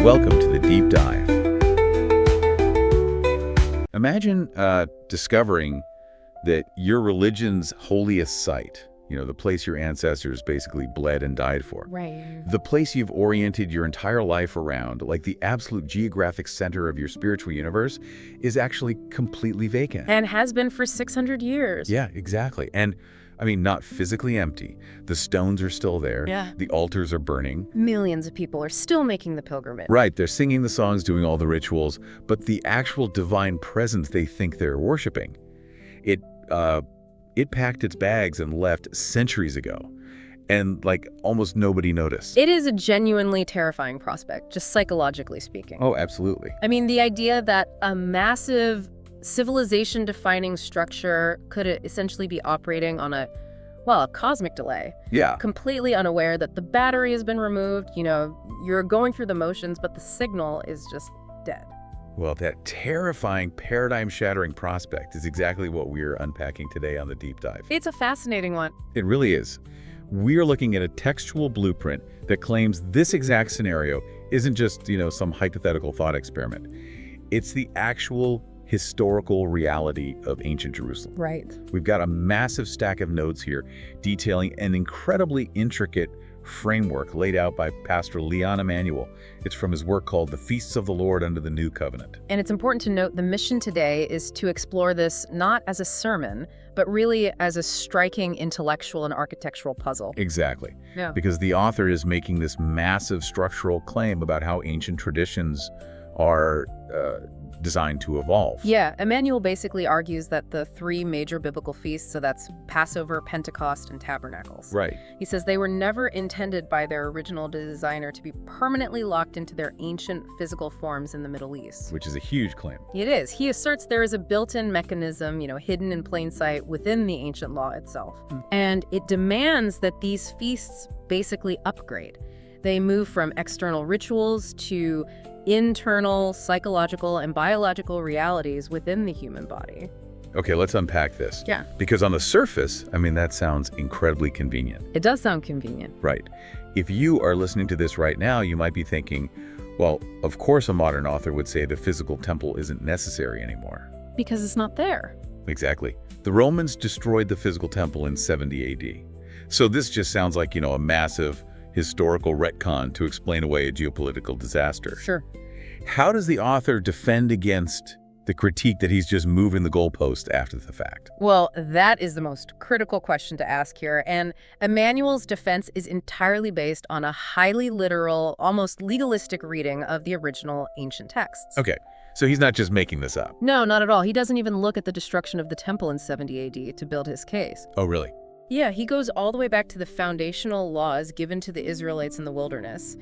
Welcome to the Deep Dive. Imagine discovering that your religion's holiest site, the place your ancestors basically bled and died for. Right. The place you've oriented your entire life around, like the absolute geographic center of your spiritual universe, is actually completely vacant. And has been for 600 years. Yeah, exactly. And not physically empty. The stones are still there. Yeah. The altars are burning. Millions of people are still making the pilgrimage. Right, they're singing the songs, doing all the rituals, but the actual divine presence they think they're worshiping, it packed its bags and left centuries ago. And almost nobody noticed. It is a genuinely terrifying prospect, just psychologically speaking. Oh, absolutely. The idea that a massive civilization-defining structure could essentially be operating on a cosmic delay. Yeah. Completely unaware that the battery has been removed. You're going through the motions, but the signal is just dead. Well, that terrifying, paradigm-shattering prospect is exactly what we're unpacking today on the Deep Dive. It's a fascinating one. It really is. We're looking at a textual blueprint that claims this exact scenario isn't just, some hypothetical thought experiment. It's the actual historical reality of ancient Jerusalem. Right. We've got a massive stack of notes here detailing an incredibly intricate framework laid out by Pastor Leon Emmanuel. It's from his work called The Feasts of the Lord Under the New Covenant. And it's important to note the mission today is to explore this not as a sermon, but really as a striking intellectual and architectural puzzle. Exactly. Yeah. Because the author is making this massive structural claim about how ancient traditions are designed to evolve. Yeah, Emmanuel basically argues that the three major biblical feasts, so that's Passover, Pentecost, and Tabernacles. Right. He says they were never intended by their original designer to be permanently locked into their ancient physical forms in the Middle East. Which is a huge claim. It is. He asserts there is a built-in mechanism, hidden in plain sight within the ancient law itself. And it demands that these feasts basically upgrade. They move from external rituals to internal, psychological, and biological realities within the human body. Okay, let's unpack this. Yeah. Because on the surface, that sounds incredibly convenient. It does sound convenient. Right. If you are listening to this right now, you might be thinking, well, of course a modern author would say the physical temple isn't necessary anymore. Because it's not there. Exactly. The Romans destroyed the physical temple in 70 AD. So this just sounds like, a massive historical retcon to explain away a geopolitical disaster. Sure. How does the author defend against the critique that he's just moving the goalpost after the fact? Well, that is the most critical question to ask here, and Emmanuel's defense is entirely based on a highly literal, almost legalistic reading of the original ancient texts. Okay, so he's not just making this up. No, not at all. He doesn't even look at the destruction of the temple in 70 AD to build his case. Oh, really? Yeah, he goes all the way back to the foundational laws given to the Israelites in the wilderness.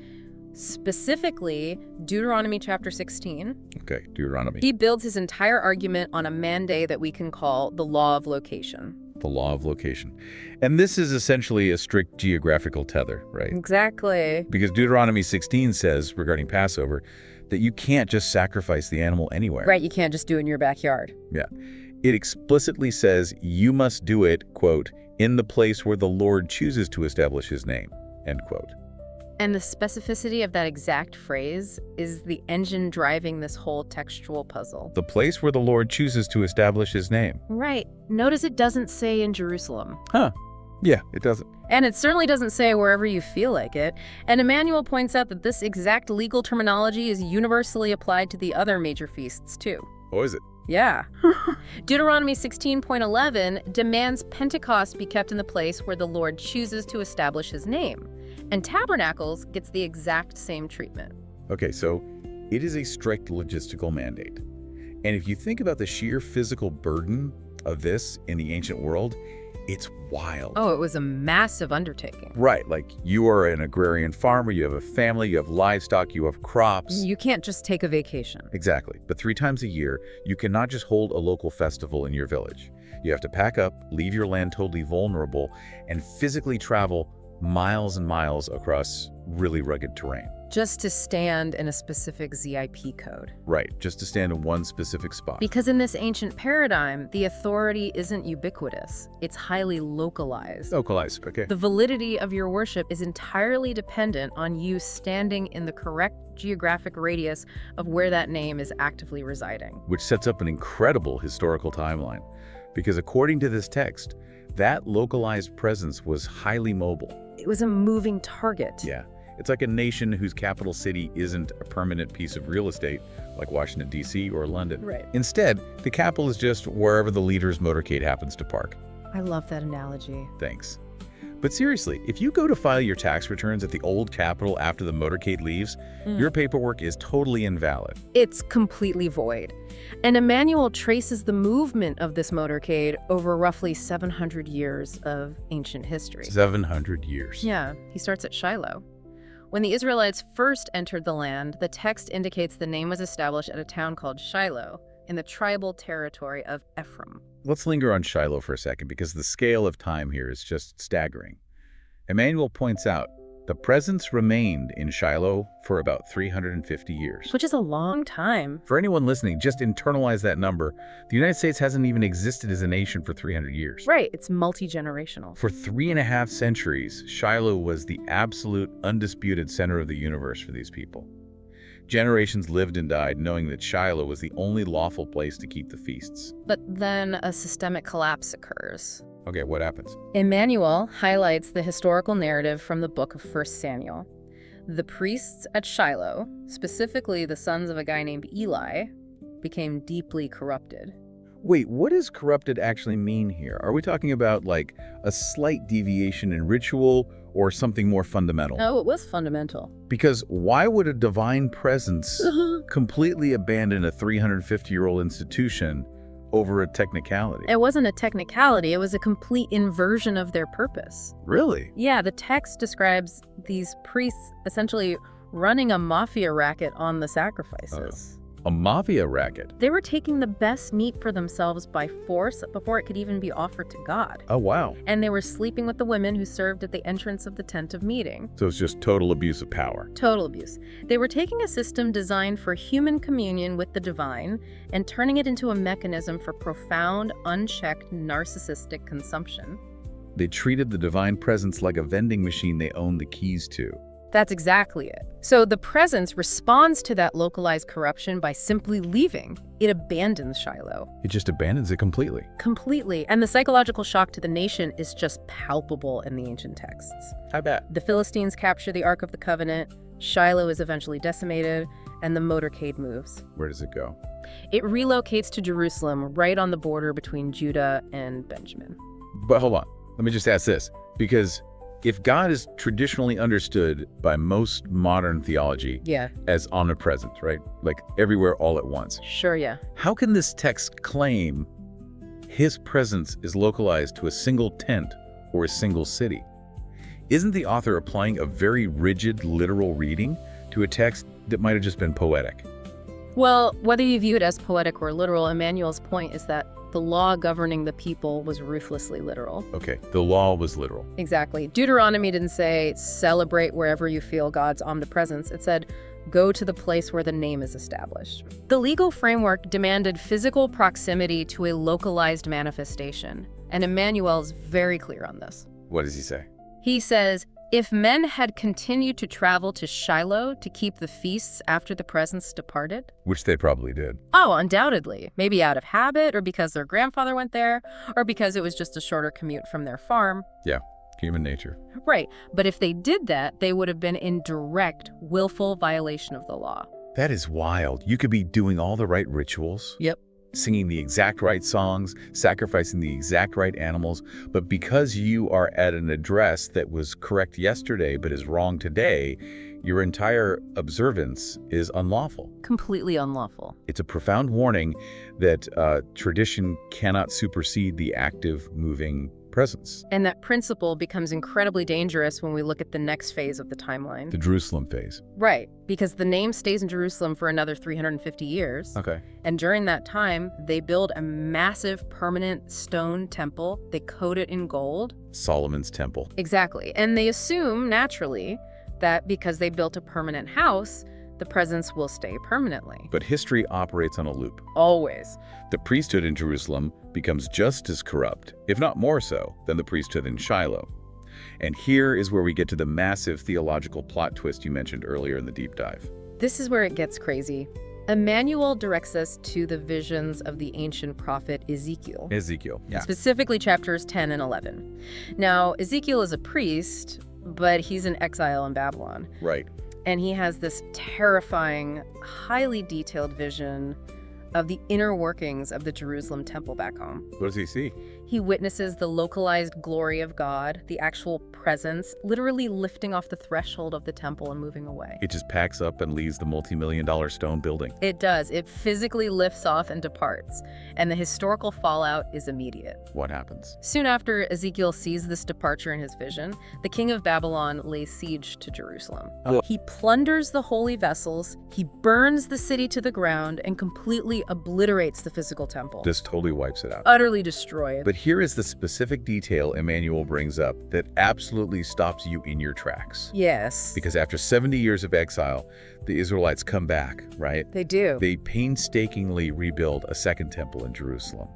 Specifically, Deuteronomy chapter 16. Okay, Deuteronomy. He builds his entire argument on a mandate that we can call the law of location. The law of location. And this is essentially a strict geographical tether, right? Exactly. Because Deuteronomy 16 says, regarding Passover, that you can't just sacrifice the animal anywhere. Right, you can't just do it in your backyard. Yeah. It explicitly says you must do it, quote, in the place where the Lord chooses to establish his name, end quote. And the specificity of that exact phrase is the engine driving this whole textual puzzle. The place where the Lord chooses to establish his name. Right. Notice it doesn't say in Jerusalem. Huh. Yeah, it doesn't. And it certainly doesn't say wherever you feel like it. And Emmanuel points out that this exact legal terminology is universally applied to the other major feasts, too. Oh, is it? Yeah. Deuteronomy 16.11 demands Pentecost be kept in the place where the Lord chooses to establish his name. And Tabernacles gets the exact same treatment. Okay, so it is a strict logistical mandate. And if you think about the sheer physical burden of this in the ancient world, it's wild. Oh, it was a massive undertaking. Right, like you are an agrarian farmer, you have a family, you have livestock, you have crops. You can't just take a vacation. Exactly, but 3 times a year, you cannot just hold a local festival in your village. You have to pack up, leave your land totally vulnerable, and physically travel miles and miles across really rugged terrain. Just to stand in a specific ZIP code. Right, just to stand in one specific spot. Because in this ancient paradigm, the authority isn't ubiquitous. It's highly localized. Localized, okay. The validity of your worship is entirely dependent on you standing in the correct geographic radius of where that name is actively residing. Which sets up an incredible historical timeline. Because according to this text, that localized presence was highly mobile. It was a moving target. Yeah. It's like a nation whose capital city isn't a permanent piece of real estate like Washington, D.C. or London. Right. Instead, the capital is just wherever the leader's motorcade happens to park. I love that analogy. Thanks. But seriously, if you go to file your tax returns at the old Capitol after the motorcade leaves, your paperwork is totally invalid. It's completely void. And Emmanuel traces the movement of this motorcade over roughly 700 years of ancient history. 700 years. Yeah, he starts at Shiloh. When the Israelites first entered the land, the text indicates the name was established at a town called Shiloh in the tribal territory of Ephraim. Let's linger on Shiloh for a second because the scale of time here is just staggering. Emmanuel points out the presence remained in Shiloh for about 350 years. Which is a long time. For anyone listening, just internalize that number. The United States hasn't even existed as a nation for 300 years. Right, it's multi-generational. For 3.5 centuries, Shiloh was the absolute, undisputed center of the universe for these people. Generations lived and died knowing that Shiloh was the only lawful place to keep the feasts. But then a systemic collapse occurs. Okay, what happens? Emmanuel highlights the historical narrative from the book of 1 Samuel. The priests at Shiloh, specifically the sons of a guy named Eli, became deeply corrupted. Wait, what does corrupted actually mean here? Are we talking about like a slight deviation in ritual or something more fundamental? Oh, it was fundamental. Because why would a divine presence completely abandon a 350-year-old institution over a technicality? It wasn't a technicality, it was a complete inversion of their purpose. Really? Yeah, the text describes these priests essentially running a mafia racket on the sacrifices. A mafia racket? They were taking the best meat for themselves by force before it could even be offered to God. Oh, wow. And they were sleeping with the women who served at the entrance of the tent of meeting. So it's just total abuse of power. Total abuse. They were taking a system designed for human communion with the divine and turning it into a mechanism for profound, unchecked, narcissistic consumption. They treated the divine presence like a vending machine they owned the keys to. That's exactly it. So the presence responds to that localized corruption by simply leaving. It abandons Shiloh. It just abandons it completely. Completely. And the psychological shock to the nation is just palpable in the ancient texts. I bet. The Philistines capture the Ark of the Covenant, Shiloh is eventually decimated, and the motorcade moves. Where does it go? It relocates to Jerusalem, right on the border between Judah and Benjamin. But hold on. Let me just ask this. Because if God is traditionally understood by most modern theology as omnipresent, right? Like everywhere all at once. Sure, yeah. How can this text claim his presence is localized to a single tent or a single city? Isn't the author applying a very rigid, literal reading to a text that might have just been poetic? Well, whether you view it as poetic or literal, Emmanuel's point is that the law governing the people was ruthlessly literal. Okay, the law was literal. Exactly. Deuteronomy didn't say, celebrate wherever you feel God's omnipresence. It said, go to the place where the name is established. The legal framework demanded physical proximity to a localized manifestation, and Emmanuel's very clear on this. What does he say? He says, if men had continued to travel to Shiloh to keep the feasts after the presence departed. Which they probably did. Oh, undoubtedly. Maybe out of habit, or because their grandfather went there, or because it was just a shorter commute from their farm. Yeah, human nature. Right. But if they did that, they would have been in direct, willful violation of the law. That is wild. You could be doing all the right rituals. Yep. Singing the exact right songs, sacrificing the exact right animals, but because you are at an address that was correct yesterday but is wrong today, your entire observance is unlawful. Completely unlawful. It's a profound warning that tradition cannot supersede the active, moving presence. And that principle becomes incredibly dangerous when we look at the next phase of the timeline. The Jerusalem phase. Right, because the name stays in Jerusalem for another 350 years. Okay. And during that time, they build a massive permanent stone temple. They coat it in gold. Solomon's temple. Exactly. And they assume, naturally, that because they built a permanent house, the presence will stay permanently. But history operates on a loop. Always. The priesthood in Jerusalem becomes just as corrupt, if not more so, than the priesthood in Shiloh. And here is where we get to the massive theological plot twist you mentioned earlier in the deep dive. This is where it gets crazy. Emmanuel directs us to the visions of the ancient prophet Ezekiel. Ezekiel, yeah. Specifically chapters 10 and 11. Now, Ezekiel is a priest, but he's in exile in Babylon. Right. And he has this terrifying, highly detailed vision of the inner workings of the Jerusalem temple back home. What does he see? He witnesses the localized glory of God, the actual presence, literally lifting off the threshold of the temple and moving away. It just packs up and leaves the multi-million-dollar stone building. It does. It physically lifts off and departs. And the historical fallout is immediate. What happens? Soon after Ezekiel sees this departure in his vision, the king of Babylon lays siege to Jerusalem. Oh. He plunders the holy vessels, he burns the city to the ground, and completely obliterates the physical temple. Just totally wipes it out. Utterly destroyed. But here is the specific detail Emmanuel brings up that absolutely stops you in your tracks. Yes. Because after 70 years of exile, the Israelites come back, right? They do. They painstakingly rebuild a second temple in Jerusalem.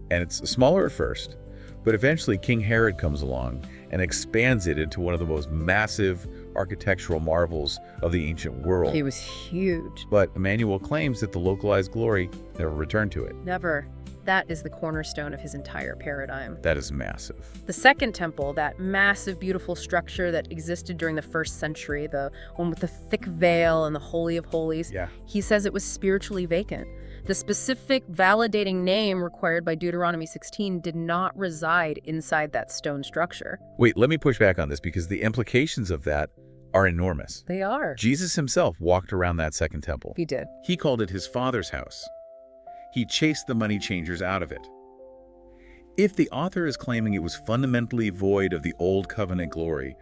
And it's smaller at first, but eventually King Herod comes along and expands it into one of the most massive architectural marvels of the ancient world. He was huge. But Emmanuel claims that the localized glory never returned to it. Never. That is the cornerstone of his entire paradigm. That is massive. The second temple, that massive, beautiful structure that existed during the 1st century, the one with the thick veil and the Holy of Holies, he says it was spiritually vacant. The specific validating name required by Deuteronomy 16 did not reside inside that stone structure. Wait, let me push back on this because the implications of that are enormous. They are. Jesus himself walked around that second temple. He did. He called it his Father's house. He chased the money changers out of it. If the author is claiming it was fundamentally void of the old covenant glory,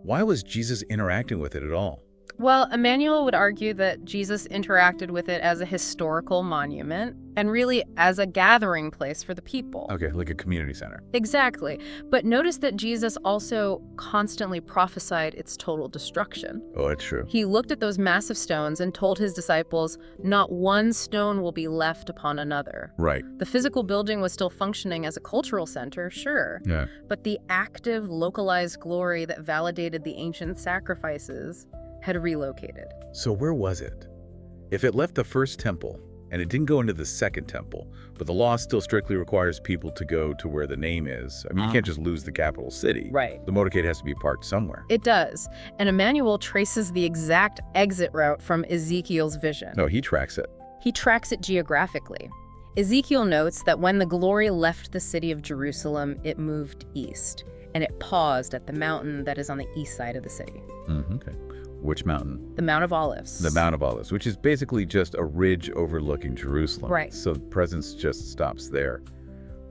why was Jesus interacting with it at all? Well, Emmanuel would argue that Jesus interacted with it as a historical monument and really as a gathering place for the people. Okay, like a community center. Exactly. But notice that Jesus also constantly prophesied its total destruction. Oh, it's true. He looked at those massive stones and told his disciples, not one stone will be left upon another. Right. The physical building was still functioning as a cultural center, sure. Yeah. But the active, localized glory that validated the ancient sacrifices had relocated. So where was it? If it left the first temple, and it didn't go into the second temple, but the law still strictly requires people to go to where the name is. I mean, you can't just lose the capital city. Right. The motorcade has to be parked somewhere. It does. And Emmanuel traces the exact exit route from Ezekiel's vision. No, he tracks it. He tracks it geographically. Ezekiel notes that when the glory left the city of Jerusalem, it moved east, and it paused at the mountain that is on the east side of the city. Okay. Which mountain? The Mount of Olives. The Mount of Olives, which is basically just a ridge overlooking Jerusalem. Right. So the presence just stops there.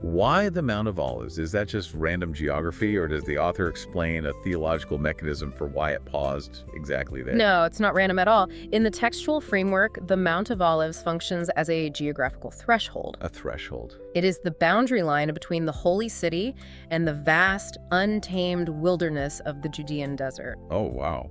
Why the Mount of Olives? Is that just random geography, or does the author explain a theological mechanism for why it paused exactly there? No, it's not random at all. In the textual framework, the Mount of Olives functions as a geographical threshold. A threshold. It is the boundary line between the holy city and the vast, untamed wilderness of the Judean desert. Oh, wow.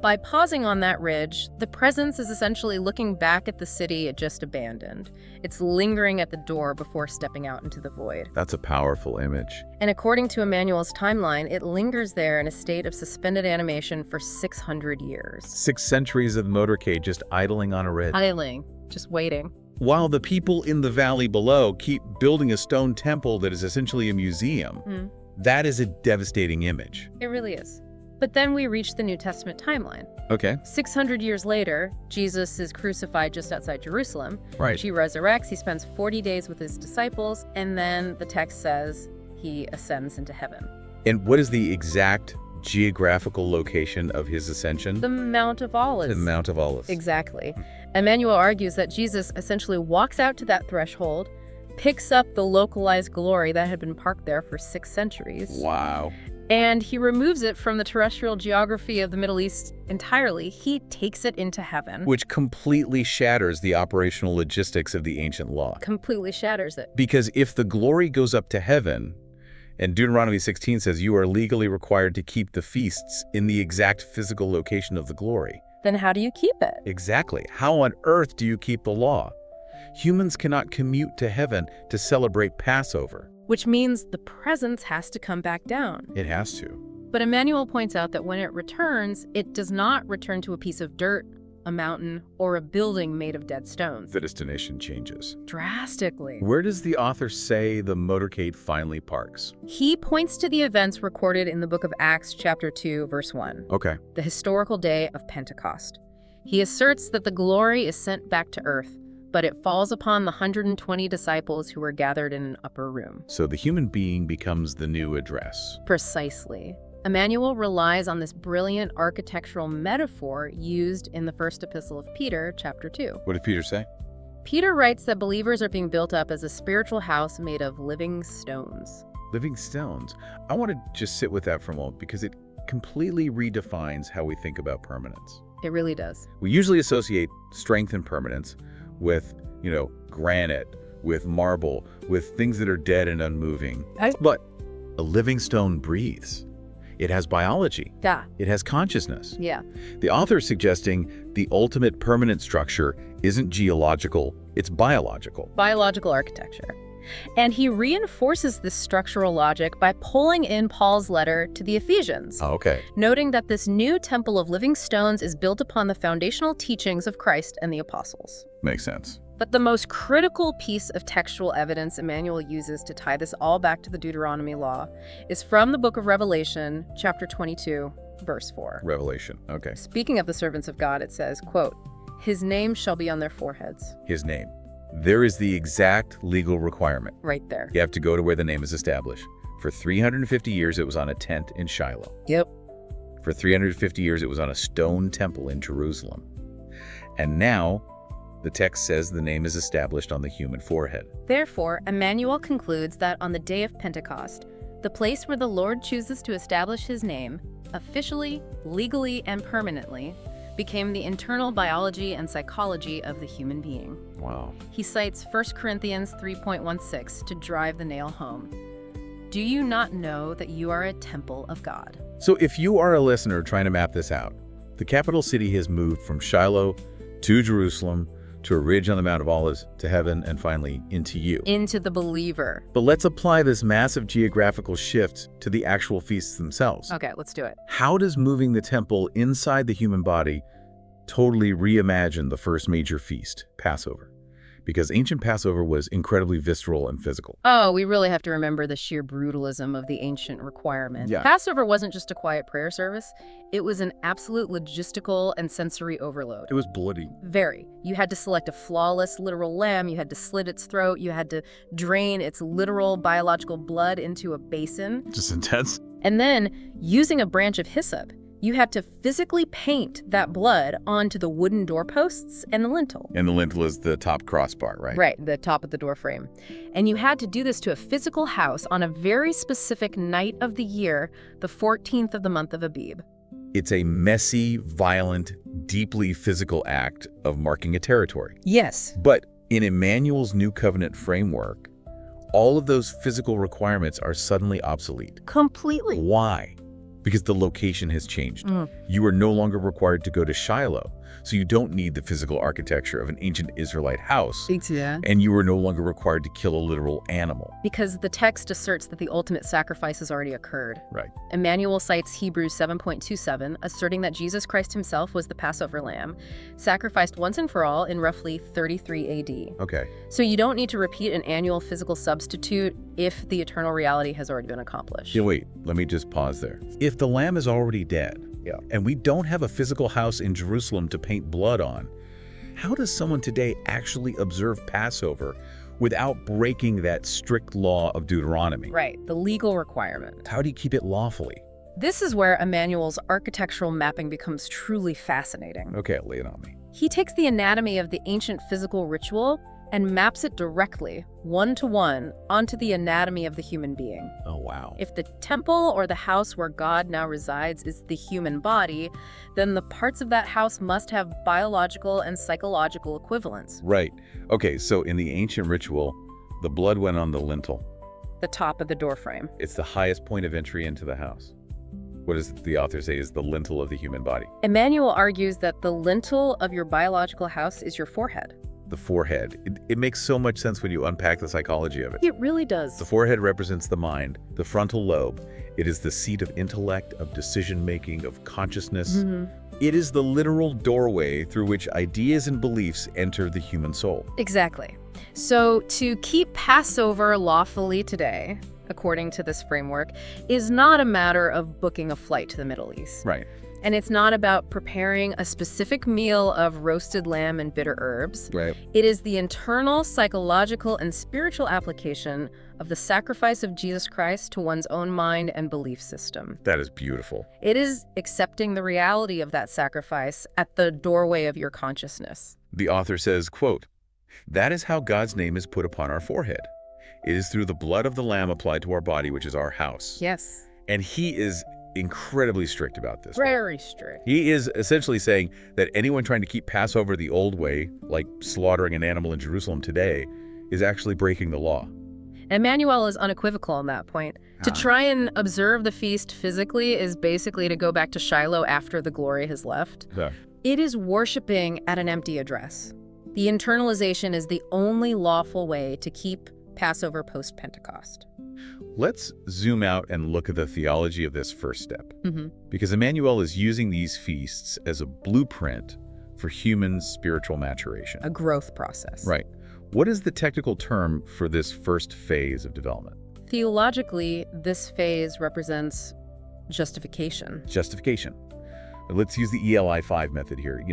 By pausing on that ridge, the presence is essentially looking back at the city it just abandoned. It's lingering at the door before stepping out into the void. That's a powerful image. And according to Emmanuel's timeline, it lingers there in a state of suspended animation for 600 years. 6 centuries of the motorcade just idling on a ridge. Idling, just waiting. While the people in the valley below keep building a stone temple that is essentially a museum, that is a devastating image. It really is. But then we reach the New Testament timeline. Okay. 600 years later, Jesus is crucified just outside Jerusalem. Right. He resurrects, he spends 40 days with his disciples, and then the text says he ascends into heaven. And what is the exact geographical location of his ascension? The Mount of Olives. The Mount of Olives. Exactly. Emmanuel argues that Jesus essentially walks out to that threshold, picks up the localized glory that had been parked there for 6 centuries. Wow. And he removes it from the terrestrial geography of the Middle East entirely. He takes it into heaven. Which completely shatters the operational logistics of the ancient law. Completely shatters it. Because if the glory goes up to heaven, and Deuteronomy 16 says you are legally required to keep the feasts in the exact physical location of the glory. Then how do you keep it? Exactly. How on earth do you keep the law? Humans cannot commute to heaven to celebrate Passover. Which means the presence has to come back down. It has to. But Emmanuel points out that when it returns, it does not return to a piece of dirt, a mountain, or a building made of dead stones. The destination changes. Drastically. Where does the author say the motorcade finally parks? He points to the events recorded in the book of Acts chapter 2, verse 1. Okay. The historical day of Pentecost. He asserts that the glory is sent back to earth, but it falls upon the 120 disciples who were gathered in an upper room. So the human being becomes the new address. Precisely. Emmanuel relies on this brilliant architectural metaphor used in the first epistle of Peter, chapter 2. What did Peter say? Peter writes that believers are being built up as a spiritual house made of living stones. Living stones. I want to just sit with that for a moment because it completely redefines how we think about permanence. It really does. We usually associate strength and permanence with, granite, with marble, with things that are dead and unmoving. But a living stone breathes. It has biology. Yeah. It has consciousness. Yeah. The author is suggesting the ultimate permanent structure isn't geological, it's biological. Biological architecture. And he reinforces this structural logic by pulling in Paul's letter to the Ephesians, Okay. noting that this new temple of living stones is built upon the foundational teachings of Christ and the apostles. Makes sense. But the most critical piece of textual evidence Emmanuel uses to tie this all back to the Deuteronomy law is from the book of Revelation, chapter 22, verse 4. Revelation. Okay. Speaking of the servants of God, it says, quote, "His name shall be on their foreheads." His name. There is the exact legal requirement. Right there. You have to go to where the name is established. For 350 years, it was on a tent in Shiloh. Yep. For 350 years, it was on a stone temple in Jerusalem. And now, the text says the name is established on the human forehead. Therefore, Emmanuel concludes that on the day of Pentecost, the place where the Lord chooses to establish his name, officially, legally, and permanently, became the internal biology and psychology of the human being. Wow. He cites 1 Corinthians 3.16 to drive the nail home. Do you not know that you are a temple of God? So if you are a listener trying to map this out, the capital city has moved from Shiloh to Jerusalem to a ridge on the Mount of Olives to heaven and finally into you. Into the believer. But let's apply this massive geographical shift to the actual feasts themselves. Okay, let's do it. How does moving the temple inside the human body totally reimagine the first major feast, Passover? Because ancient Passover was incredibly visceral and physical. Oh, we really have to remember the sheer brutalism of the ancient requirement. Yeah. Passover wasn't just a quiet prayer service. It was an absolute logistical and sensory overload. It was bloody. Very. You had to select a flawless, literal lamb. You had to slit its throat. You had to drain its literal biological blood into a basin. Just intense. And then, using a branch of hyssop, you had to physically paint that blood onto the wooden doorposts and the lintel. And the lintel is the top crossbar, right? Right, the top of the door frame. And you had to do this to a physical house on a very specific night of the year, the 14th of the month of Abib. It's a messy, violent, deeply physical act of marking a territory. Yes. But in Emmanuel's New Covenant framework, all of those physical requirements are suddenly obsolete. Completely. Why? Because the location has changed. You are no longer required to go to Shiloh, so you don't need the physical architecture of an ancient Israelite house. Yeah. And you are no longer required to kill a literal animal. Because the text asserts that the ultimate sacrifice has already occurred. Right. Emmanuel cites Hebrews 7.27, asserting that Jesus Christ himself was the Passover lamb, sacrificed once and for all in roughly 33 AD. Okay. So you don't need to repeat an annual physical substitute if the eternal reality has already been accomplished. Yeah, wait, let me just pause there. If the lamb is already dead, and we don't have a physical house in Jerusalem to paint blood on, how does someone today actually observe Passover without breaking that strict law of Deuteronomy? Right, the legal requirement. How do you keep it lawfully? This is where Emmanuel's architectural mapping becomes truly fascinating. Okay, lay it on me. He takes the anatomy of the ancient physical ritual and maps it directly, one-to-one, onto the anatomy of the human being. Oh, wow. If the temple or the house where God now resides is the human body, then the parts of that house must have biological and psychological equivalents. Right. Okay, so in the ancient ritual, the blood went on the lintel. The top of the doorframe. It's the highest point of entry into the house. What does the author say is the lintel of the human body? Emmanuel argues that the lintel of your biological house is your forehead. The forehead. It makes so much sense when you unpack the psychology of it. It really does. The forehead represents the mind, the frontal lobe. It is the seat of intellect, of decision-making, of consciousness. It is the literal doorway through which ideas and beliefs enter the human soul. Exactly. So to keep Passover lawfully today, according to this framework, is not a matter of booking a flight to the Middle East. Right. And it's not about preparing a specific meal of roasted lamb and bitter herbs. Right. It is the internal, psychological, and spiritual application of the sacrifice of Jesus Christ to one's own mind and belief system. That is beautiful. It is accepting the reality of that sacrifice at the doorway of your consciousness. The author says, quote, "That is how God's name is put upon our forehead. It is through the blood of the Lamb applied to our body, which is our house." Yes. And he is incredibly strict about this. Very strict. He is essentially saying that anyone trying to keep Passover the old way, like slaughtering an animal in Jerusalem today, is actually breaking the law. Emmanuel is unequivocal on that point. To try and observe the feast physically is basically to go back to Shiloh after the glory has left. Yeah. It is worshiping at an empty address. The internalization is the only lawful way to keep Passover post-Pentecost. Let's zoom out and look at the theology of this first step. Because Emmanuel is using these feasts as a blueprint for human spiritual maturation. A growth process. Right. What is the technical term for this first phase of development? Theologically, this phase represents justification. Justification. Let's use the ELI 5 method here.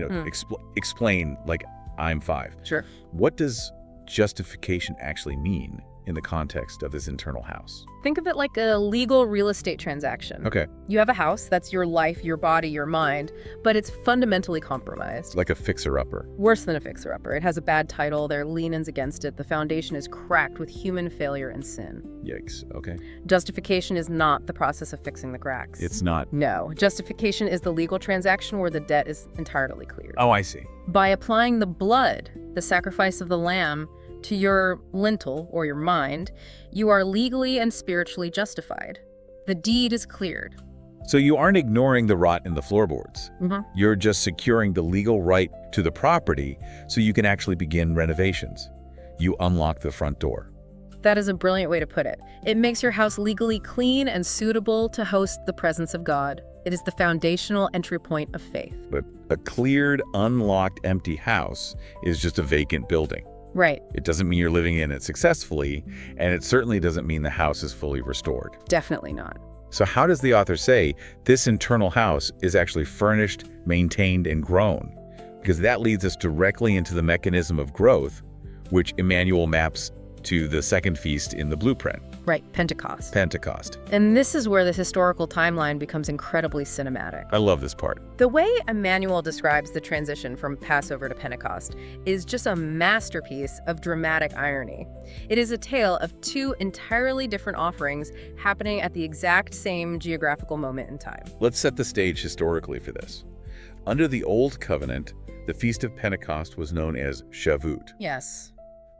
Explain like I'm 5. Sure. What does justification actually mean in the context of this internal house? Think of it like a legal real estate transaction. Okay. You have a house, that's your life, your body, your mind, but it's fundamentally compromised. Like a fixer-upper. Worse than a fixer-upper. It has a bad title, there are lean-ins against it, the foundation is cracked with human failure and sin. Yikes. Okay. Justification is not the process of fixing the cracks. It's not. No. Justification is the legal transaction where the debt is entirely cleared. Oh, I see. By applying the blood, the sacrifice of the lamb, to your lintel or your mind, you are legally and spiritually justified. The deed is cleared. So you aren't ignoring the rot in the floorboards. You're just securing the legal right to the property so you can actually begin renovations. You unlock the front door. That is a brilliant way to put it. It makes your house legally clean and suitable to host the presence of God. It is the foundational entry point of faith. But a cleared, unlocked, empty house is just a vacant building. Right. It doesn't mean you're living in it successfully, and it certainly doesn't mean the house is fully restored. Definitely not. So how does the author say this internal house is actually furnished, maintained, and grown? Because that leads us directly into the mechanism of growth, which Emmanuel maps to the second feast in the blueprint. Right, Pentecost. Pentecost. And this is where the historical timeline becomes incredibly cinematic. I love this part. The way Emmanuel describes the transition from Passover to Pentecost is just a masterpiece of dramatic irony. It is a tale of two entirely different offerings happening at the exact same geographical moment in time. Let's set the stage historically for this. Under the Old Covenant, the Feast of Pentecost was known as Shavuot. Yes.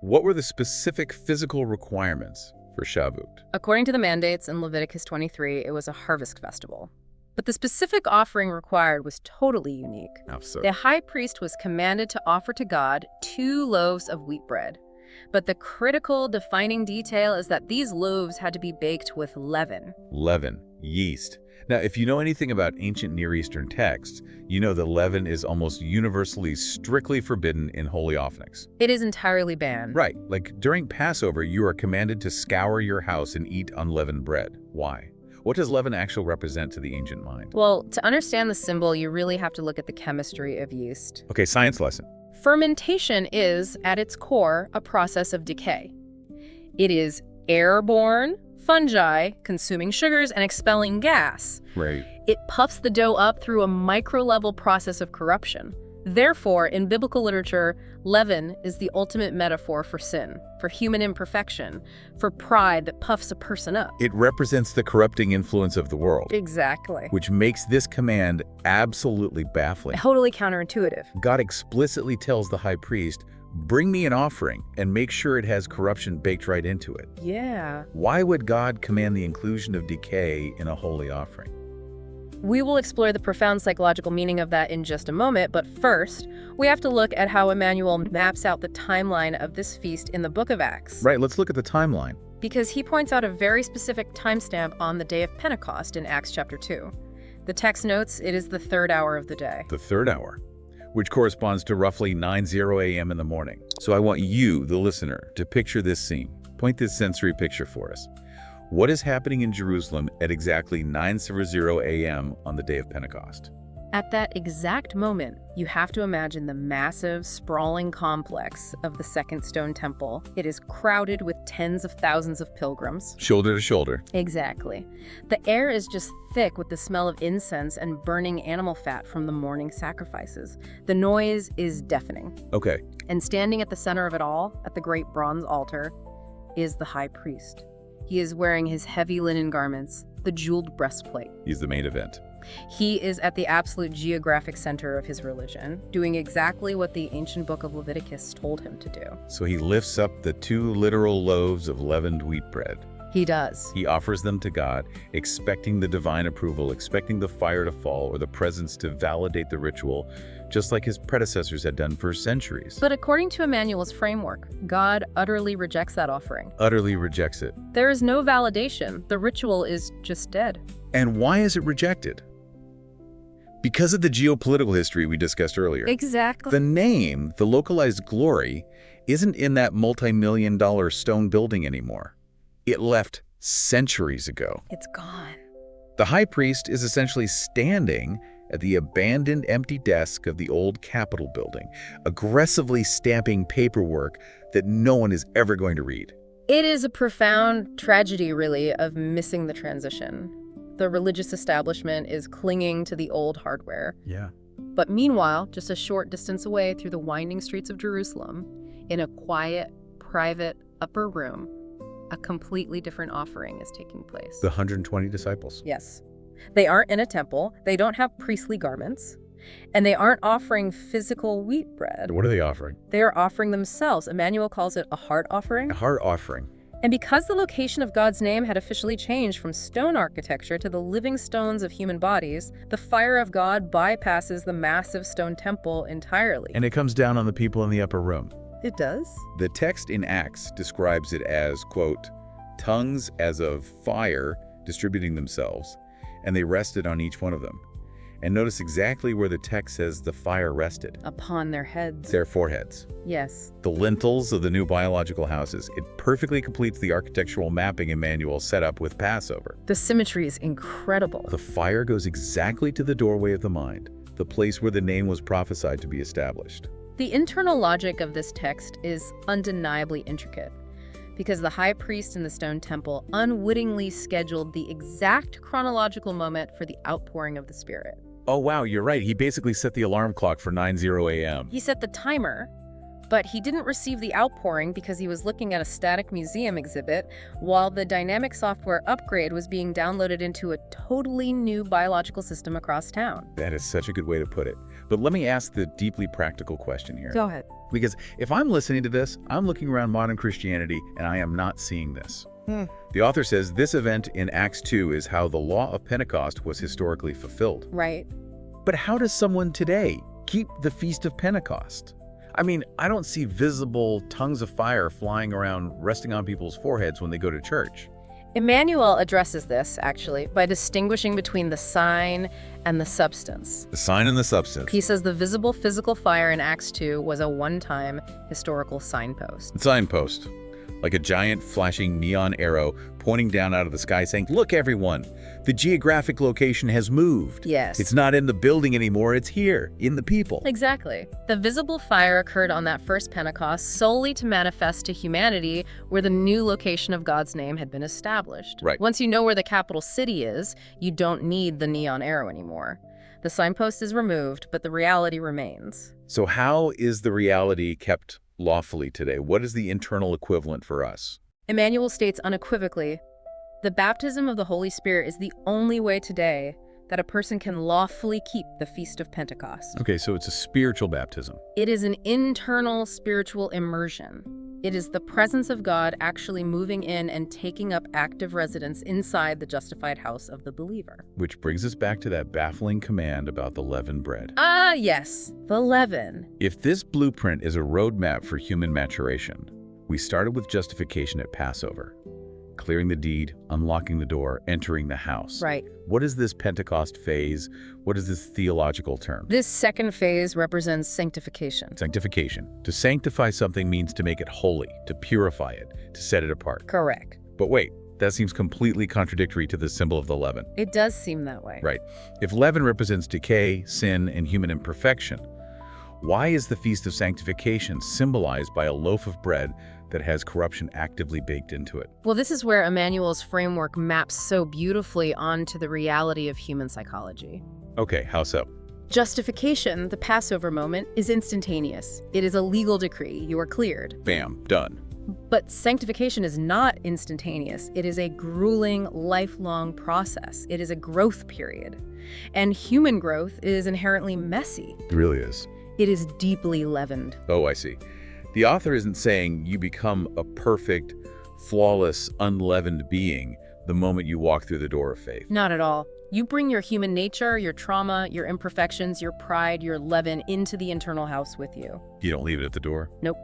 What were the specific physical requirements for Shavuot? According to the mandates in Leviticus 23, it was a harvest festival. But the specific offering required was totally unique. How so? The high priest was commanded to offer to God 2 loaves of wheat bread. But the critical defining detail is that these loaves had to be baked with leaven. Leaven, yeast. Now, if you know anything about ancient Near Eastern texts, you know that leaven is almost universally strictly forbidden in holy offerings. It is entirely banned. Right, like during Passover, you are commanded to scour your house and eat unleavened bread. Why? What does leaven actually represent to the ancient mind? Well, to understand the symbol, you really have to look at the chemistry of yeast. Okay, science lesson. Fermentation is, at its core, a process of decay. It is airborne, fungi consuming sugars and expelling gas. Right. It puffs the dough up through a micro-level process of corruption. Therefore, in biblical literature, leaven is the ultimate metaphor for sin, for human imperfection, for pride that puffs a person up. It represents the corrupting influence of the world, Exactly. which makes this command absolutely baffling. Totally counterintuitive. God explicitly tells the high priest, bring me an offering and make sure it has corruption baked right into it. Yeah. Why would God command the inclusion of decay in a holy offering? We will explore the profound psychological meaning of that in just a moment, but first, we have to look at how Emmanuel maps out the timeline of this feast in the book of Acts. Right, let's look at the timeline. Because he points out a very specific timestamp on the day of Pentecost in Acts chapter 2. The text notes it is the third hour of the day. The third hour, which corresponds to roughly 9:00 a.m. in the morning. So I want you, the listener, to picture this scene. Point this sensory picture for us. What is happening in Jerusalem at exactly 9:00 a.m. on the day of Pentecost? At that exact moment, you have to imagine the massive, sprawling complex of the Second Stone Temple. It is crowded with tens of thousands of pilgrims. Shoulder to shoulder. Exactly. The air is just thick with the smell of incense and burning animal fat from the morning sacrifices. The noise is deafening. Okay. And standing at the center of it all, at the great bronze altar, is the high priest. He is wearing his heavy linen garments, the jeweled breastplate. He's the main event. He is at the absolute geographic center of his religion, doing exactly what the ancient book of Leviticus told him to do. So he lifts up the 2 literal loaves of leavened wheat bread. He does. He offers them to God, expecting the divine approval, expecting the fire to fall or the presence to validate the ritual, just like his predecessors had done for centuries. But according to Emmanuel's framework, God utterly rejects that offering. Utterly rejects it. There is no validation. The ritual is just dead. And why is it rejected? Because of the geopolitical history we discussed earlier. Exactly. The name, the localized glory, isn't in that multi-million-dollar stone building anymore. It left centuries ago. It's gone. The high priest is essentially standing at the abandoned empty desk of the old Capitol building, aggressively stamping paperwork that no one is ever going to read. It is a profound tragedy, really, of missing the transition. The religious establishment is clinging to the old hardware. Yeah. But meanwhile, just a short distance away through the winding streets of Jerusalem, in a quiet, private upper room, a completely different offering is taking place. The 120 disciples. Yes. They aren't in a temple, they don't have priestly garments, and they aren't offering physical wheat bread. What are they offering? They are offering themselves. Emmanuel calls it a heart offering. A heart offering. And because the location of God's name had officially changed from stone architecture to the living stones of human bodies, the fire of God bypasses the massive stone temple entirely. And it comes down on the people in the upper room. It does? The text in Acts describes it as, quote, tongues as of fire distributing themselves, and they rested on each one of them. And notice exactly where the text says the fire rested. Upon their heads. Their foreheads. Yes. The lintels of the new biological houses. It perfectly completes the architectural mapping Emmanuel set up with Passover. The symmetry is incredible. The fire goes exactly to the doorway of the mind, the place where the name was prophesied to be established. The internal logic of this text is undeniably intricate, because the high priest in the stone temple unwittingly scheduled the exact chronological moment for the outpouring of the Spirit. Oh wow, you're right. He basically set the alarm clock for 9:00 a.m. He set the timer, but he didn't receive the outpouring because he was looking at a static museum exhibit while the dynamic software upgrade was being downloaded into a totally new biological system across town. That is such a good way to put it. But let me ask the deeply practical question here. Go ahead. Because if I'm listening to this, I'm looking around modern Christianity and I am not seeing this. The author says this event in Acts 2 is how the law of Pentecost was historically fulfilled. Right. But how does someone today keep the Feast of Pentecost? I mean, I don't see visible tongues of fire flying around resting on people's foreheads when they go to church. Emmanuel addresses this, actually, by distinguishing between the sign and the substance. The sign and the substance. He says the visible physical fire in Acts 2 was a one-time historical signpost. Signpost. like a giant flashing neon arrow pointing down out of the sky saying, "Look, everyone, the geographic location has moved. Yes. It's not in the building anymore, it's here, in the people." Exactly. The visible fire occurred on that first Pentecost solely to manifest to humanity where the new location of God's name had been established. Right. Once you know where the capital city is, you don't need the neon arrow anymore. The signpost is removed, but the reality remains. So how is the reality kept lawfully today? What is the internal equivalent for us? Emmanuel states unequivocally, the baptism of the Holy Spirit is the only way today that a person can lawfully keep the Feast of Pentecost. Okay, so it's a spiritual baptism. It is an internal spiritual immersion. It is the presence of God actually moving in and taking up active residence inside the justified house of the believer. Which brings us back to that baffling command about the leavened bread. Ah, yes, the leaven. If this blueprint is a roadmap for human maturation, we started with justification at Passover. Clearing the deed, unlocking the door, entering the house. Right. What is this Pentecost phase? What is this theological term? This second phase represents sanctification. Sanctification. To sanctify something means to make it holy, to purify it, to set it apart. Correct. But wait, that seems completely contradictory to the symbol of the leaven. It does seem that way. Right. If leaven represents decay, sin, and human imperfection, why is the Feast of Sanctification symbolized by a loaf of bread that has corruption actively baked into it? Well, this is where Emmanuel's framework maps so beautifully onto the reality of human psychology. Okay, how so? Justification, the Passover moment, is instantaneous. It is a legal decree. You are cleared. Bam, done. But sanctification is not instantaneous. It is a grueling, lifelong process. It is a growth period. And human growth is inherently messy. It really is. It is deeply leavened. Oh, I see. The author isn't saying you become a perfect, flawless, unleavened being the moment you walk through the door of faith. Not at all. You bring your human nature, your trauma, your imperfections, your pride, your leaven into the internal house with you. You don't leave it at the door? Nope.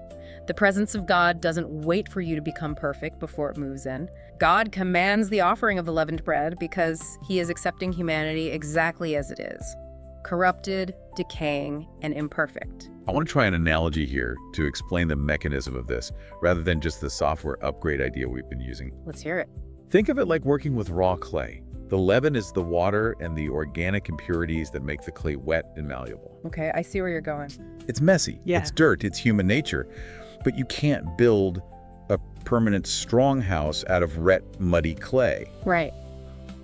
The presence of God doesn't wait for you to become perfect before it moves in. God commands the offering of the leavened bread because he is accepting humanity exactly as it is. Corrupted, decaying, and imperfect. I want to try an analogy here to explain the mechanism of this, rather than just the software upgrade idea we've been using. Let's hear it. Think of it like working with raw clay. The leaven is the water and the organic impurities that make the clay wet and malleable. Okay, I see where you're going. It's messy, it's dirt, it's human nature, but you can't build a permanent strong house out of wet, muddy clay. Right.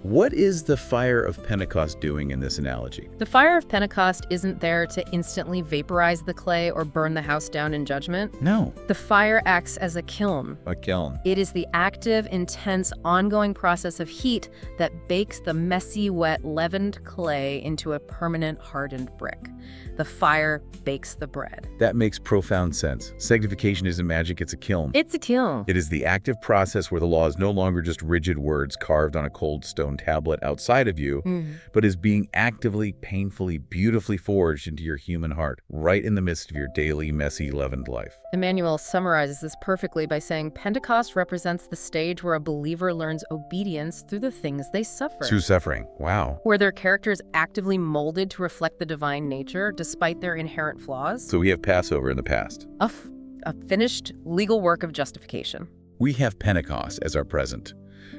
What is the fire of Pentecost doing in this analogy? The fire of Pentecost isn't there to instantly vaporize the clay or burn the house down in judgment. No. The fire acts as a kiln. A kiln. It is the active, intense, ongoing process of heat that bakes the messy, wet, leavened clay into a permanent, hardened brick. The fire bakes the bread. That makes profound sense. Sanctification isn't magic, it's a kiln. It's a kiln. It is the active process where the law is no longer just rigid words carved on a cold stone tablet outside of you, but is being actively, painfully, beautifully forged into your human heart, right in the midst of your daily, messy, leavened life. Emmanuel summarizes this perfectly by saying Pentecost represents the stage where a believer learns obedience through the things they suffer. Through suffering. Wow. Where their character is actively molded to reflect the divine nature despite their inherent flaws. So we have Passover in the past. A finished legal work of justification. We have Pentecost as our present,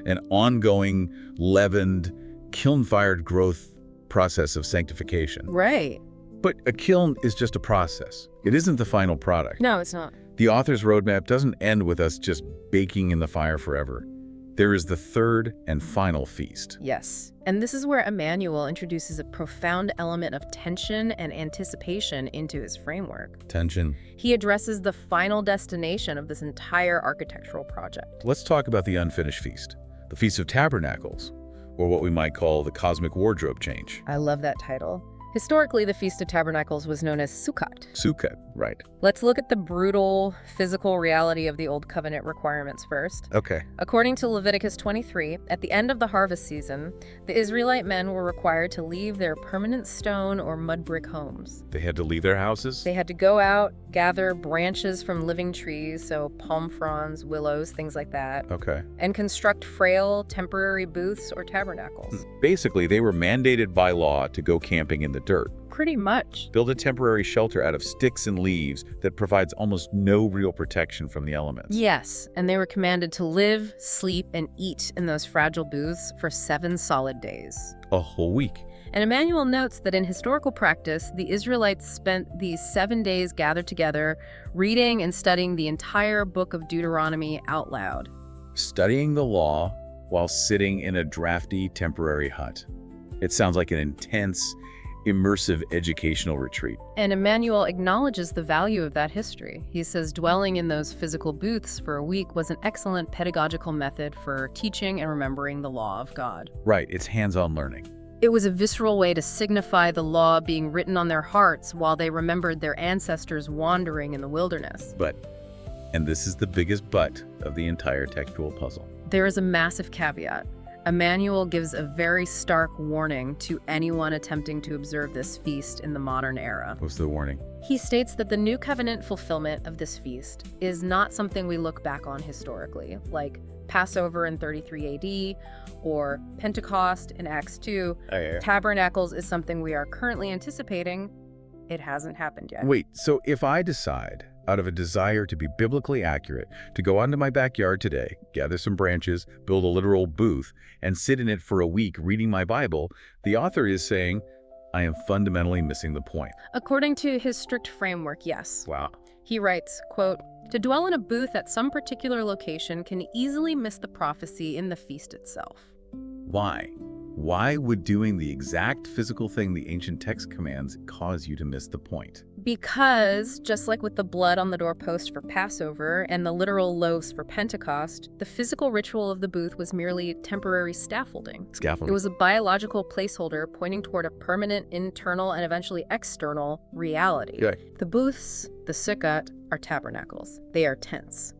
an ongoing, leavened, kiln-fired growth process of sanctification. Right. But a kiln is just a process. It isn't the final product. No, it's not. The author's roadmap doesn't end with us just baking in the fire forever. There is the third and final feast. Yes. And this is where Emmanuel introduces a profound element of tension and anticipation into his framework. Tension. He addresses the final destination of this entire architectural project. Let's talk about the unfinished feast, the Feast of Tabernacles, or what we might call the cosmic wardrobe change. I love that title. Historically, the Feast of Tabernacles was known as Sukkot. Sukkot, right. Let's look at the brutal, physical reality of the Old Covenant requirements first. Okay. According to Leviticus 23, at the end of the harvest season, the Israelite men were required to leave their permanent stone or mud brick homes. They had to leave their houses? They had to go out, gather branches from living trees, so palm fronds, willows, things like that. Okay. And construct frail, temporary booths or tabernacles. Basically, they were mandated by law to go camping in the dirt. Pretty much. Build a temporary shelter out of sticks and leaves that provides almost no real protection from the elements. Yes, and they were commanded to live, sleep, and eat in those fragile booths for 7 solid days. A whole week. And Emmanuel notes that in historical practice, the Israelites spent these 7 days gathered together, reading and studying the entire book of Deuteronomy out loud. Studying the law while sitting in a drafty temporary hut. It sounds like an intense, immersive educational retreat. And Emmanuel acknowledges the value of that history. He says dwelling in those physical booths for a week was an excellent pedagogical method for teaching and remembering the law of God. Right, it's hands-on learning. It was a visceral way to signify the law being written on their hearts while they remembered their ancestors wandering in the wilderness. But, and this is the biggest but of the entire textual puzzle, there is a massive caveat. Emmanuel gives a very stark warning to anyone attempting to observe this feast in the modern era. What's the warning? He states that the New Covenant fulfillment of this feast is not something we look back on historically, like Passover in 33 AD or Pentecost in Acts 2. Tabernacles is something we are currently anticipating. It hasn't happened yet. Wait, so if I decide, out of a desire to be biblically accurate, to go onto my backyard today, gather some branches, build a literal booth, and sit in it for a week reading my Bible, the author is saying, I am fundamentally missing the point. According to his strict framework, yes. Wow. He writes, quote, to dwell in a booth at some particular location can easily miss the prophecy in the feast itself. Why? Why would doing the exact physical thing the ancient text commands cause you to miss the point? Because, just like with the blood on the doorpost for Passover and the literal loaves for Pentecost, the physical ritual of the booth was merely temporary scaffolding. It was a biological placeholder pointing toward a permanent internal and eventually external reality. Yeah. The booths, the sukkot, are tabernacles. They are tents.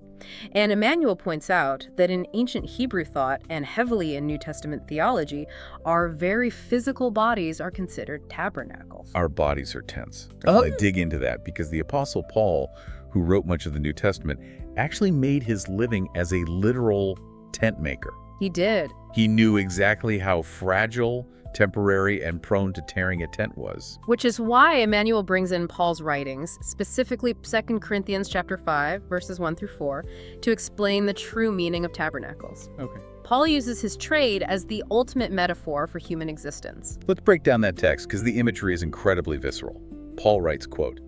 And Emmanuel points out that in ancient Hebrew thought and heavily in New Testament theology, our very physical bodies are considered tabernacles. Our bodies are tents. I want to dig into that because the Apostle Paul, who wrote much of the New Testament, actually made his living as a literal tent maker. He did. He knew exactly how fragile, temporary, and prone to tearing a tent was. Which is why Emmanuel brings in Paul's writings, specifically 2 Corinthians chapter 5, verses 1 through 4, to explain the true meaning of tabernacles. Okay. Paul uses his trade as the ultimate metaphor for human existence. Let's break down that text because the imagery is incredibly visceral. Paul writes, quote,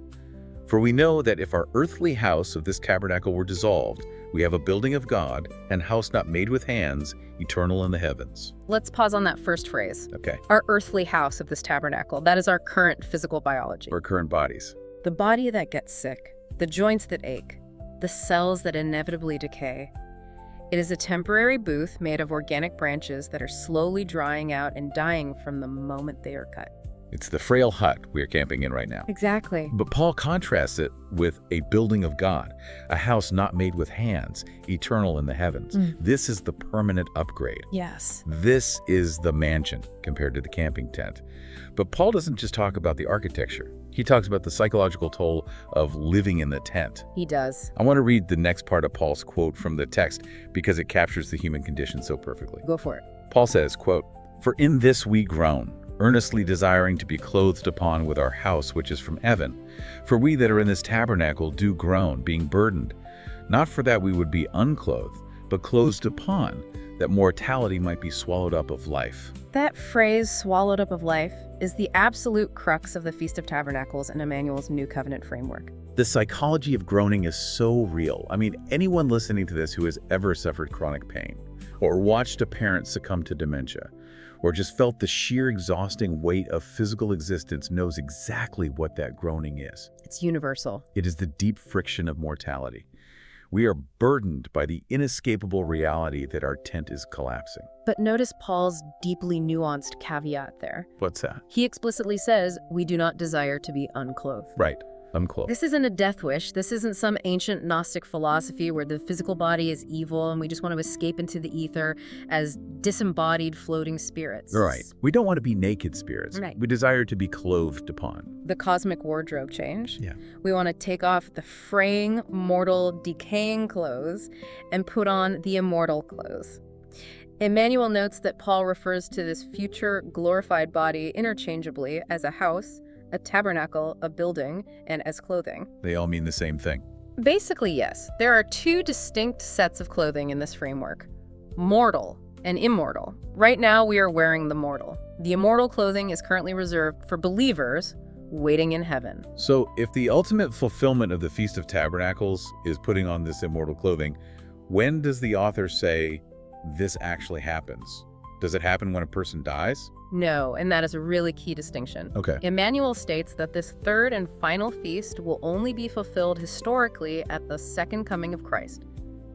for we know that if our earthly house of this tabernacle were dissolved, we have a building of God, and house not made with hands, eternal in the heavens. Let's pause on that first phrase. Okay. Our earthly house of this tabernacle, that is our current physical biology. Our current bodies. The body that gets sick, the joints that ache, the cells that inevitably decay. It is a temporary booth made of organic branches that are slowly drying out and dying from the moment they are cut. It's the frail hut we are camping in right now. Exactly. But Paul contrasts it with a building of God, a house not made with hands, eternal in the heavens. This is the permanent upgrade. Yes. This is the mansion compared to the camping tent. But Paul doesn't just talk about the architecture. He talks about the psychological toll of living in the tent. He does. I want to read the next part of Paul's quote from the text because it captures the human condition so perfectly. Go for it. Paul says, quote, for in this we groan, earnestly desiring to be clothed upon with our house which is from heaven. For we that are in this tabernacle do groan, being burdened, not for that we would be unclothed, but clothed upon, that mortality might be swallowed up of life. That phrase, swallowed up of life, is the absolute crux of the Feast of Tabernacles and Emmanuel's New Covenant framework. The psychology of groaning is so real. I mean, anyone listening to this who has ever suffered chronic pain, or watched a parent succumb to dementia, or just felt the sheer exhausting weight of physical existence knows exactly what that groaning is. It's universal. It is the deep friction of mortality. We are burdened by the inescapable reality that our tent is collapsing. But notice Paul's deeply nuanced caveat there. What's that? He explicitly says, we do not desire to be unclothed. Right. Unclothed. This isn't a death wish. This isn't some ancient Gnostic philosophy where the physical body is evil and we just want to escape into the ether as disembodied floating spirits. Right. We don't want to be naked spirits. Right. We desire to be clothed upon. The cosmic wardrobe change. Yeah. We want to take off the fraying, mortal, decaying clothes and put on the immortal clothes. Emmanuel notes that Paul refers to this future glorified body interchangeably as a house, a tabernacle, a building, and as clothing. They all mean the same thing. Basically, yes. There are two distinct sets of clothing in this framework: mortal and immortal. Right now, we are wearing the mortal. The immortal clothing is currently reserved for believers waiting in heaven. So if the ultimate fulfillment of the Feast of Tabernacles is putting on this immortal clothing, when does the author say this actually happens? Does it happen when a person dies? No, and that is a really key distinction. Okay. Emmanuel states that this third and final feast will only be fulfilled historically at the second coming of Christ,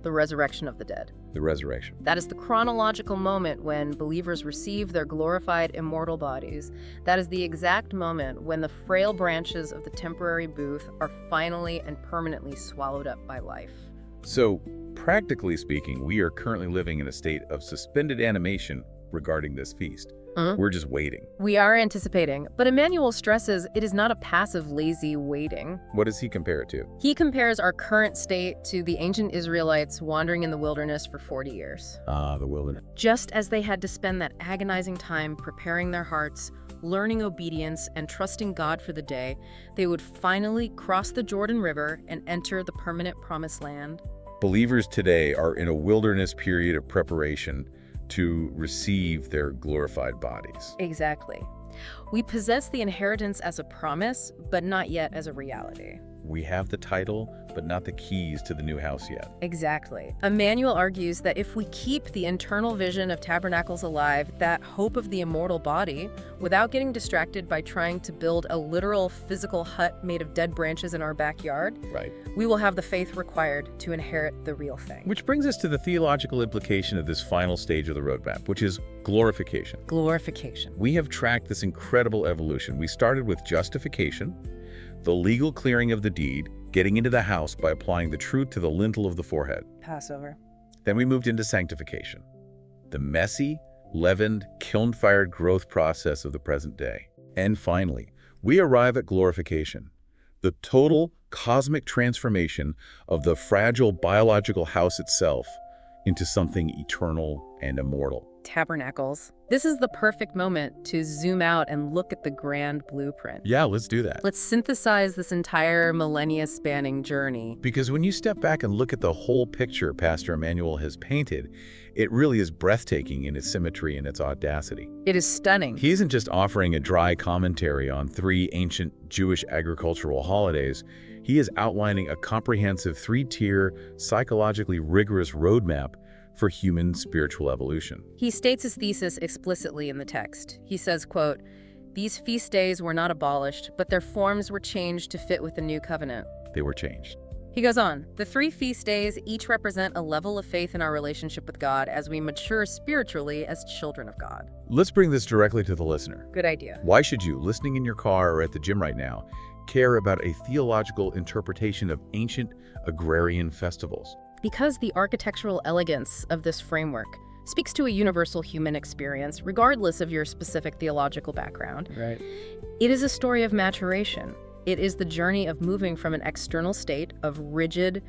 the resurrection of the dead. The resurrection. That is the chronological moment when believers receive their glorified immortal bodies. That is the exact moment when the frail branches of the temporary booth are finally and permanently swallowed up by life. So, practically speaking, we are currently living in a state of suspended animation regarding this feast. We're just waiting. We are anticipating, but Emmanuel stresses it is not a passive, lazy waiting. What does he compare it to? He compares our current state to the ancient Israelites wandering in the wilderness for 40 years. The wilderness. Just as they had to spend that agonizing time preparing their hearts, learning obedience, and trusting God for the day, they would finally cross the Jordan River and enter the permanent promised land. Believers today are in a wilderness period of preparation to receive their glorified bodies. Exactly. We possess the inheritance as a promise, but not yet as a reality. We have the title, but not the keys to the new house yet. Exactly. Emmanuel argues that if we keep the internal vision of tabernacles alive, that hope of the immortal body, without getting distracted by trying to build a literal physical hut made of dead branches in our backyard, Right. we will have the faith required to inherit the real thing. Which brings us to the theological implication of this final stage of the roadmap, which is glorification. Glorification. We have tracked this incredible evolution. We started with justification, the legal clearing of the deed, getting into the house by applying the truth to the lintel of the forehead. Passover. Then we moved into sanctification, the messy, leavened, kiln-fired growth process of the present day. And finally, we arrive at glorification, the total cosmic transformation of the fragile biological house itself into something eternal and immortal. Tabernacles. This is the perfect moment to zoom out and look at the grand blueprint. Yeah, let's do that. Let's synthesize this entire millennia-spanning journey. Because when you step back and look at the whole picture Pastor Emmanuel has painted, it really is breathtaking in its symmetry and its audacity. It is stunning. He isn't just offering a dry commentary on 3 ancient Jewish agricultural holidays. He is outlining a comprehensive 3-tier, psychologically rigorous roadmap for human spiritual evolution. He states his thesis explicitly in the text. He says, quote, "These feast days were not abolished, but their forms were changed to fit with the new covenant." They were changed. He goes on, "The 3 feast days each represent a level of faith in our relationship with God as we mature spiritually as children of God." Let's bring this directly to the listener. Good idea. Why should you, listening in your car or at the gym right now, care about a theological interpretation of ancient agrarian festivals? Because the architectural elegance of this framework speaks to a universal human experience, regardless of your specific theological background. Right. It is a story of maturation. It is the journey of moving from an external state of rigid,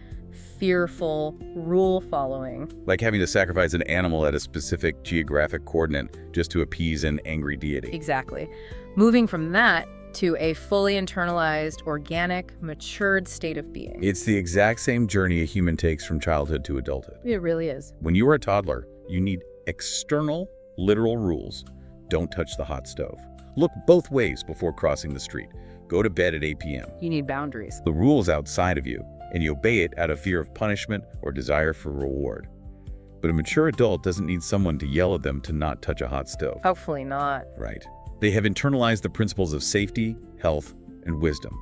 fearful, rule-following. Like having to sacrifice an animal at a specific geographic coordinate just to appease an angry deity. Exactly. Moving from that to a fully internalized, organic, matured state of being. It's the exact same journey a human takes from childhood to adulthood. It really is. When you are a toddler, you need external, literal rules. Don't touch the hot stove. Look both ways before crossing the street. Go to bed at 8 p.m. You need boundaries. The rule's outside of you, and you obey it out of fear of punishment or desire for reward. But a mature adult doesn't need someone to yell at them to not touch a hot stove. Hopefully not. Right. They have internalized the principles of safety, health, and wisdom.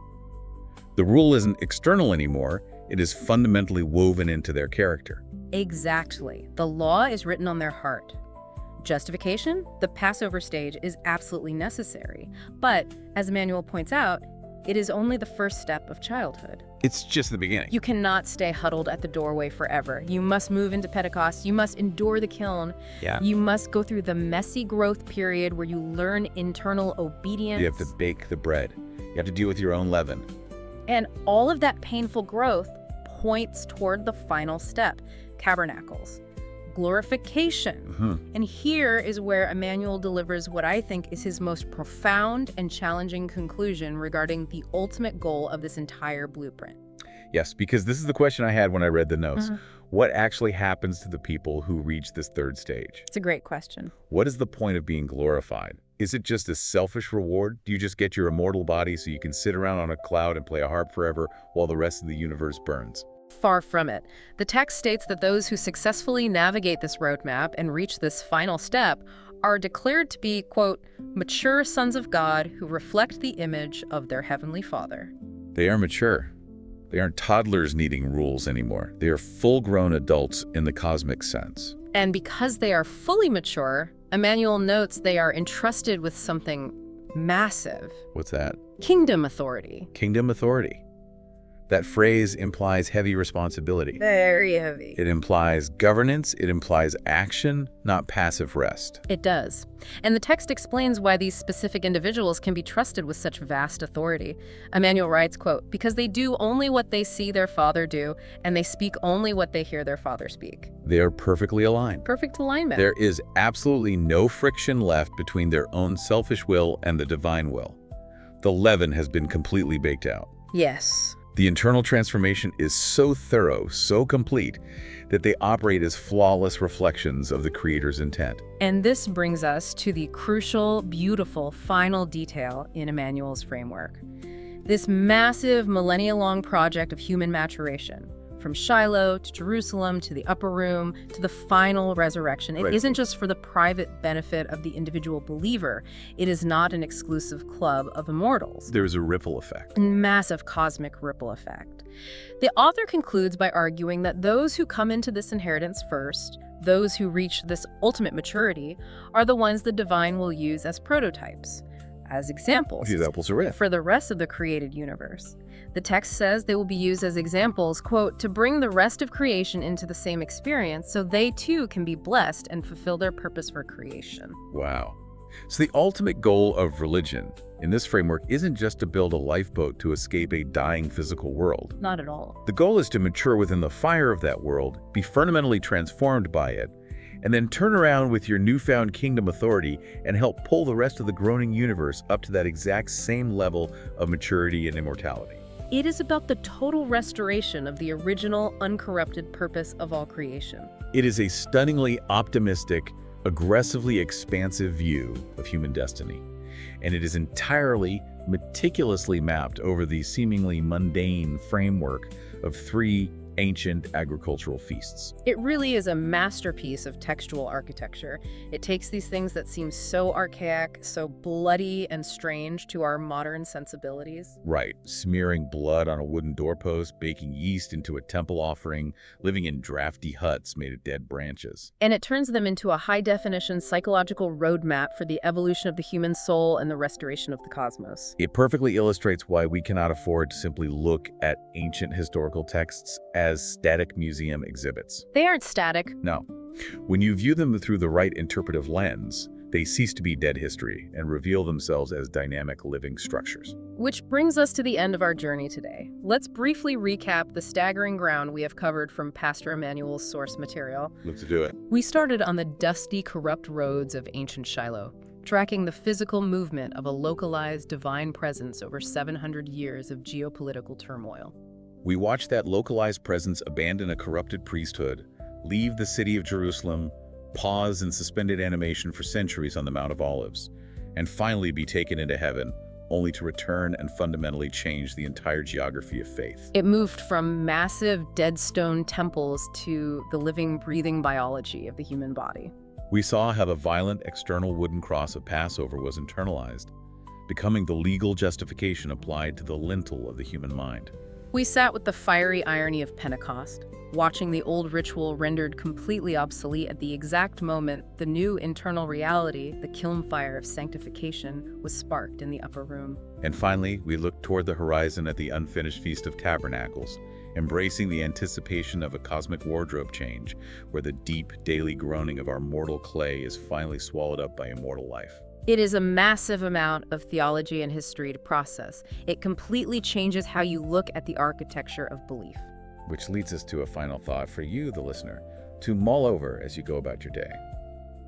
The rule isn't external anymore, it is fundamentally woven into their character. Exactly. The law is written on their heart. Justification, the Passover stage, is absolutely necessary. But, as Emmanuel points out, it is only the first step of childhood. It's just the beginning. You cannot stay huddled at the doorway forever. You must move into Pentecost. You must endure the kiln. Yeah. You must go through the messy growth period where you learn internal obedience. You have to bake the bread. You have to deal with your own leaven. And all of that painful growth points toward the final step, tabernacles. glorification. And here is where Emmanuel delivers what I think is his most profound and challenging conclusion regarding the ultimate goal of this entire blueprint. Yes, because this is the question I had when I read the notes. What actually happens to the people who reach this third stage? It's a great question. What is the point of being glorified? Is it just a selfish reward? Do you just get your immortal body so you can sit around on a cloud and play a harp forever while the rest of the universe burns? Far from it. The text states that those who successfully navigate this roadmap and reach this final step are declared to be, quote, mature sons of God who reflect the image of their heavenly Father. They are mature. They aren't toddlers needing rules anymore. They are full-grown adults in the cosmic sense. And because they are fully mature, Emmanuel notes they are entrusted with something massive. What's that? Kingdom authority. Kingdom authority. That phrase implies heavy responsibility. Very heavy. It implies governance, it implies action, not passive rest. It does. And the text explains why these specific individuals can be trusted with such vast authority. Emmanuel writes, quote, because they do only what they see their father do, and they speak only what they hear their father speak. They are perfectly aligned. Perfect alignment. There is absolutely no friction left between their own selfish will and the divine will. The leaven has been completely baked out. Yes. The internal transformation is so thorough, so complete, that they operate as flawless reflections of the Creator's intent. And this brings us to the crucial, beautiful, final detail in Emmanuel's framework. This massive, millennia-long project of human maturation, from Shiloh to Jerusalem to the upper room to the final resurrection. It isn't just for the private benefit of the individual believer. It is not an exclusive club of immortals. There's a ripple effect. Massive cosmic ripple effect. The author concludes by arguing that those who come into this inheritance first, those who reach this ultimate maturity, are the ones the divine will use as prototypes, as examples for the rest of the created universe. The text says they will be used as examples, quote, to bring the rest of creation into the same experience so they too can be blessed and fulfill their purpose for creation. Wow. So the ultimate goal of religion in this framework isn't just to build a lifeboat to escape a dying physical world. Not at all. The goal is to mature within the fire of that world, be fundamentally transformed by it, and then turn around with your newfound kingdom authority and help pull the rest of the groaning universe up to that exact same level of maturity and immortality. It is about the total restoration of the original, uncorrupted purpose of all creation. It is a stunningly optimistic, aggressively expansive view of human destiny, and it is entirely, meticulously mapped over the seemingly mundane framework of three ancient agricultural feasts. It really is a masterpiece of textual architecture. It takes these things that seem so archaic, so bloody and strange to our modern sensibilities. Right, smearing blood on a wooden doorpost, baking yeast into a temple offering, living in drafty huts made of dead branches. And it turns them into a high-definition psychological roadmap for the evolution of the human soul and the restoration of the cosmos. It perfectly illustrates why we cannot afford to simply look at ancient historical texts as static museum exhibits. They aren't static. No. When you view them through the right interpretive lens, they cease to be dead history and reveal themselves as dynamic living structures. Which brings us to the end of our journey today. Let's briefly recap the staggering ground we have covered from Pastor Emmanuel's source material. Let's do it. We started on the dusty, corrupt roads of ancient Shiloh, tracking the physical movement of a localized divine presence over 700 years of geopolitical turmoil. We watched that localized presence abandon a corrupted priesthood, leave the city of Jerusalem, pause in suspended animation for centuries on the Mount of Olives, and finally be taken into heaven, only to return and fundamentally change the entire geography of faith. It moved from massive dead stone temples to the living, breathing biology of the human body. We saw how the violent external wooden cross of Passover was internalized, becoming the legal justification applied to the lintel of the human mind. We sat with the fiery irony of Pentecost, watching the old ritual rendered completely obsolete at the exact moment the new internal reality, the kiln fire of sanctification, was sparked in the upper room. And finally, we looked toward the horizon at the unfinished Feast of Tabernacles, embracing the anticipation of a cosmic wardrobe change, where the deep, daily groaning of our mortal clay is finally swallowed up by immortal life. It is a massive amount of theology and history to process. It completely changes how you look at the architecture of belief. Which leads us to a final thought for you, the listener. to mull over as you go about your day.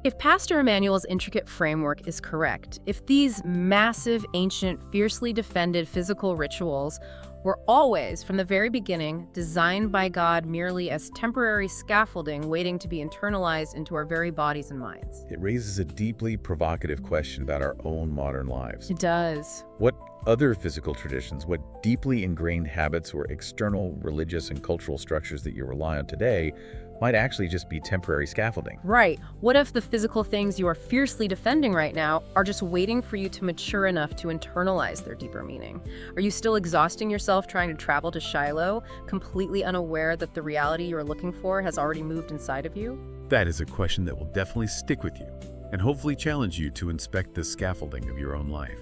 If Pastor Emmanuel's intricate framework is correct, if these massive, ancient, fiercely defended physical rituals were always, from the very beginning, designed by God merely as temporary scaffolding waiting to be internalized into our very bodies and minds. It raises a deeply provocative question about our own modern lives. It does. What other physical traditions, what deeply ingrained habits or external religious and cultural structures that you rely on today might actually just be temporary scaffolding? Right. What if the physical things you are fiercely defending right now are just waiting for you to mature enough to internalize their deeper meaning? Are you still exhausting yourself trying to travel to Shiloh, completely unaware that the reality you're looking for has already moved inside of you? That is a question that will definitely stick with you and hopefully challenge you to inspect the scaffolding of your own life.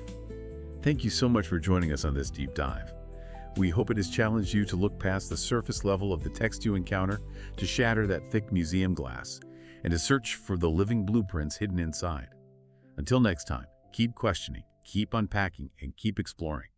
Thank you so much for joining us on this deep dive. We hope it has challenged you to look past the surface level of the text you encounter, to shatter that thick museum glass, and to search for the living blueprints hidden inside. Until next time, keep questioning, keep unpacking, and keep exploring.